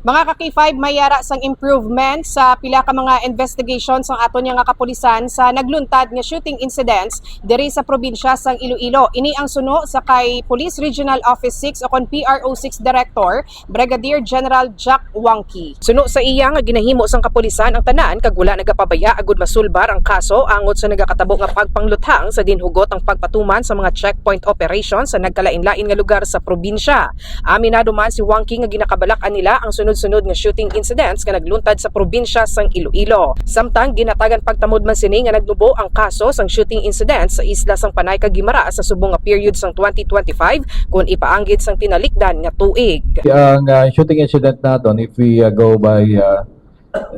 Mga ka-K5, may yara sang improvement sa pila ka mga investigations ang aton nga kapulisan sa nagluntad nga shooting incidents diri sa probinsya sang Iloilo. Ini ang suno sa kay Police Regional Office 6 o kon PRO6 Director, Brigadier General Jack Wanky. Suno sa iya nga ginahimo sang kapulisan ang tanan kag wala nagapabaya agud masulbar ang kaso angot sa nagakatabo nga pagpangluthang sa dinhugot ang pagpatuman sa mga checkpoint operations sa nagkalain-lain nga lugar sa probinsya. Aminado man si Wanky nga ginakabalak-an nila ang sunod-sunod nga shooting incidents nga nagluntad sa probinsya sang Iloilo. Samtang ginatagan pagtamod man sini nga nagnubo ang kaso sang shooting incidents sa isla sang Panay kag Guimara sa subong nga period sang 2025 kung ipaanggid sang tinalikdan nga tuig. Ang shooting incident natin, if we go by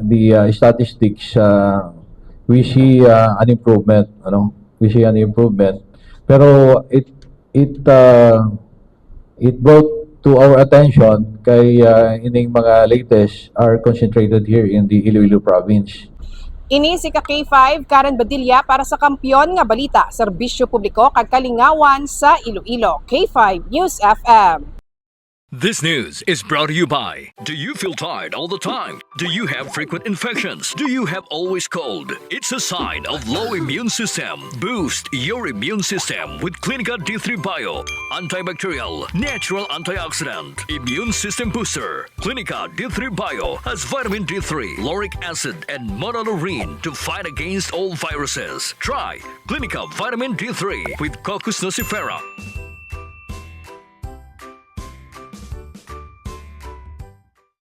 the statistics, we see an improvement, we see an improvement. Pero it brought to our attention kay ining mga latest are concentrated here in the Iloilo province. Ini si ka-K5 Karen Badilla para sa Kampyon nga Balita, Serbisyo Publiko kag Kalingawan sa Iloilo. K5 News FM. This news is brought to you by: do you feel tired all the time? Do you have frequent infections? Do you have always cold? It's a sign of low immune system. Boost your immune system with Clinica D3 Bio, antibacterial, natural antioxidant, immune system booster. Clinica D3 Bio has vitamin D3, lauric acid, and monolurine to fight against all viruses. Try Clinica Vitamin D3 with Coccus nocifera.